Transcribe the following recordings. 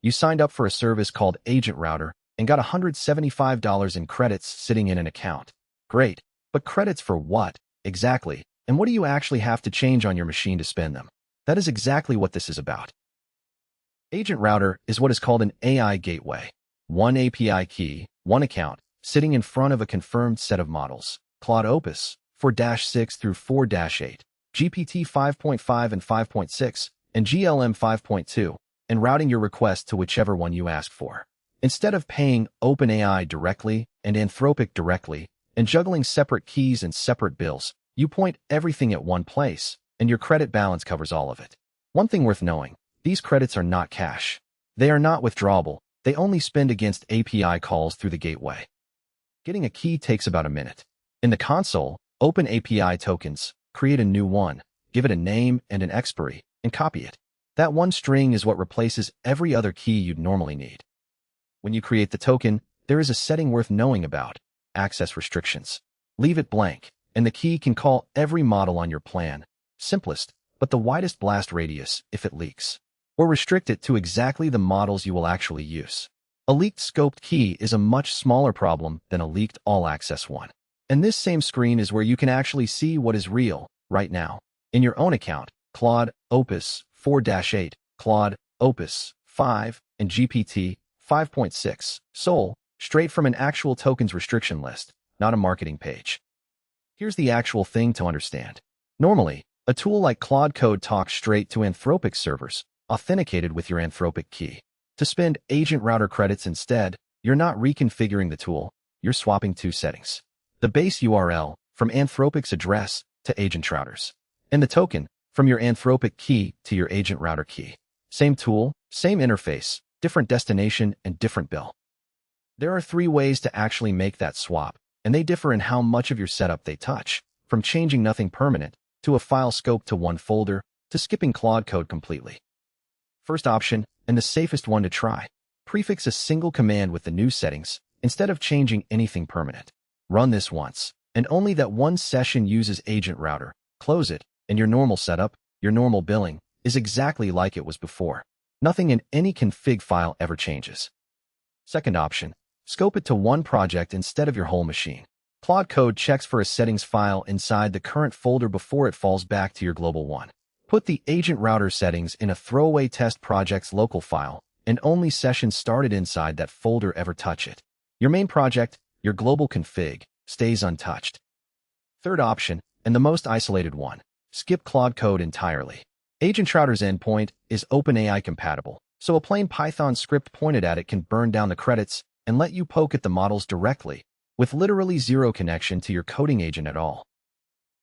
You signed up for a service called AgentRouter and got $175 in credits sitting in an account. Great, but credits for what, exactly? And what do you actually have to change on your machine to spend them? That is exactly what this is about. AgentRouter is what is called an AI gateway. One API key, one account, sitting in front of a confirmed set of models. Claude Opus 4-6 through 4-8, GPT 5.5 and 5.6, and GLM 5.2, and routing your request to whichever one you ask for. Instead of paying OpenAI directly and Anthropic directly, and juggling separate keys and separate bills, you point everything at one place, and your credit balance covers all of it. One thing worth knowing, these credits are not cash. They are not withdrawable. They only spend against API calls through the gateway. Getting a key takes about a minute. In the console, open API tokens, create a new one, give it a name and an expiry, and copy it. That one string is what replaces every other key you'd normally need. When you create the token, there is a setting worth knowing about: access restrictions. Leave it blank, and the key can call every model on your plan. Simplest, but the widest blast radius if it leaks. Or restrict it to exactly the models you will actually use. A leaked scoped key is a much smaller problem than a leaked all-access one. And this same screen is where you can actually see what is real right now. In your own account, Claude Opus 4-8, Claude Opus 5, and GPT 5.6, Sol, straight from an actual tokens restriction list, not a marketing page. Here's the actual thing to understand. Normally, a tool like Claude Code talks straight to Anthropic servers, authenticated with your Anthropic key. To spend AgentRouter credits instead, you're not reconfiguring the tool, you're swapping two settings. The base URL, from Anthropic's address to AgentRouter's, and the token, from your Anthropic key to your AgentRouter key. Same tool, same interface, different destination, and different bill. There are 3 ways to actually make that swap, and they differ in how much of your setup they touch, from changing nothing permanent, to a file scope to one folder, to skipping Claude Code completely. First option, and the safest one to try, prefix a single command with the new settings, instead of changing anything permanent. Run this once, and only that one session uses AgentRouter. Close it, and your normal setup, your normal billing, is exactly like it was before. Nothing in any config file ever changes. Second option, scope it to one project instead of your whole machine. Claude Code checks for a settings file inside the current folder before it falls back to your global one. Put the AgentRouter settings in a throwaway test project's local file, and only sessions started inside that folder ever touch it. Your main project, your global config, stays untouched. Third option, and the most isolated one, skip Claude Code entirely. AgentRouter's endpoint is OpenAI compatible, so a plain Python script pointed at it can burn down the credits and let you poke at the models directly, with literally zero connection to your coding agent at all.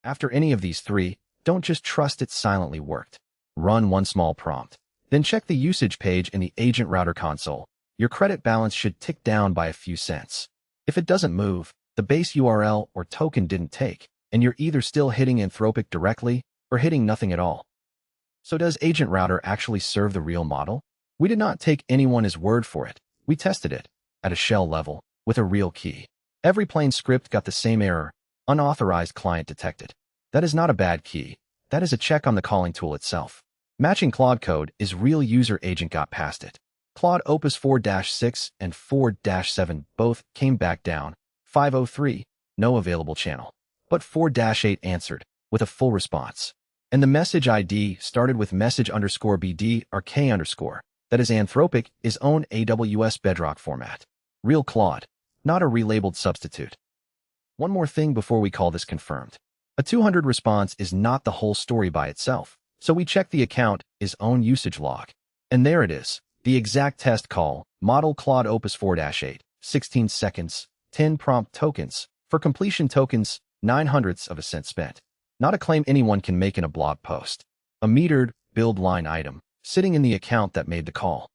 After any of these 3, don't just trust it silently worked. Run one small prompt. Then check the usage page in the AgentRouter console. Your credit balance should tick down by a few cents. If it doesn't move, the base URL or token didn't take, and you're either still hitting Anthropic directly or hitting nothing at all. So does AgentRouter actually serve the real model? We did not take anyone's word for it. We tested it, at a shell level, with a real key. Every plain script got the same error: unauthorized client detected. That is not a bad key. That is a check on the calling tool itself. Matching Claude Code is real user agent got past it. Claude Opus 4-6 and 4-7 both came back down. 503, no available channel. But 4-8 answered, with a full response. And the message ID started with message_BD or K_. That is Anthropic, his own AWS Bedrock format. Real Claude, not a relabeled substitute. One more thing before we call this confirmed. A 200 response is not the whole story by itself, so we check the account, his own usage log. And there it is, the exact test call, model Claude Opus 4-8, 16 seconds, 10 prompt tokens, for completion tokens, 0.09 of a cent spent. Not a claim anyone can make in a blog post. A metered, build line item, sitting in the account that made the call.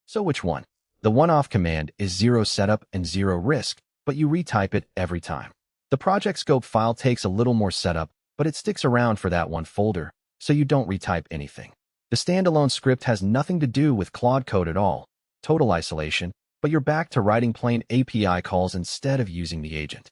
So which one? The one-off command is 0 setup and 0 risk, but you retype it every time. The project scope file takes a little more setup, but it sticks around for that one folder, so you don't retype anything. The standalone script has nothing to do with Claude Code at all, total isolation, but you're back to writing plain API calls instead of using the agent.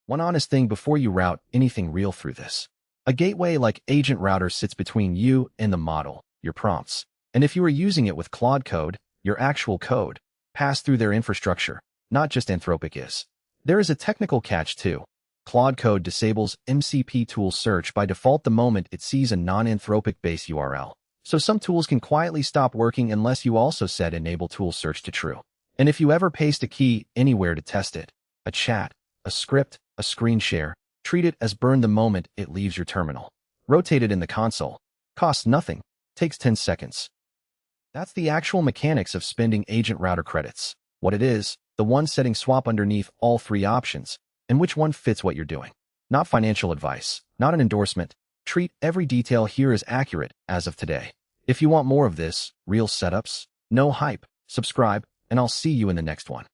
One honest thing before you route anything real through this. A gateway like AgentRouter sits between you and the model, your prompts. And if you are using it with Claude Code, your actual code, pass through their infrastructure, not just Anthropic is. There is a technical catch too. Claude Code disables MCP tool search by default the moment it sees a non-Anthropic base URL. So some tools can quietly stop working unless you also set enable tool search to true. And if you ever paste a key anywhere to test it, a chat, a script, a screen share, treat it as burned the moment it leaves your terminal. Rotate it in the console. Costs nothing. Takes 10 seconds. That's the actual mechanics of spending AgentRouter credits. What it is, the one setting swap underneath all three options, and which one fits what you're doing. Not financial advice, not an endorsement. Treat every detail here as accurate as of today. If you want more of this, real setups, no hype, subscribe, and I'll see you in the next one.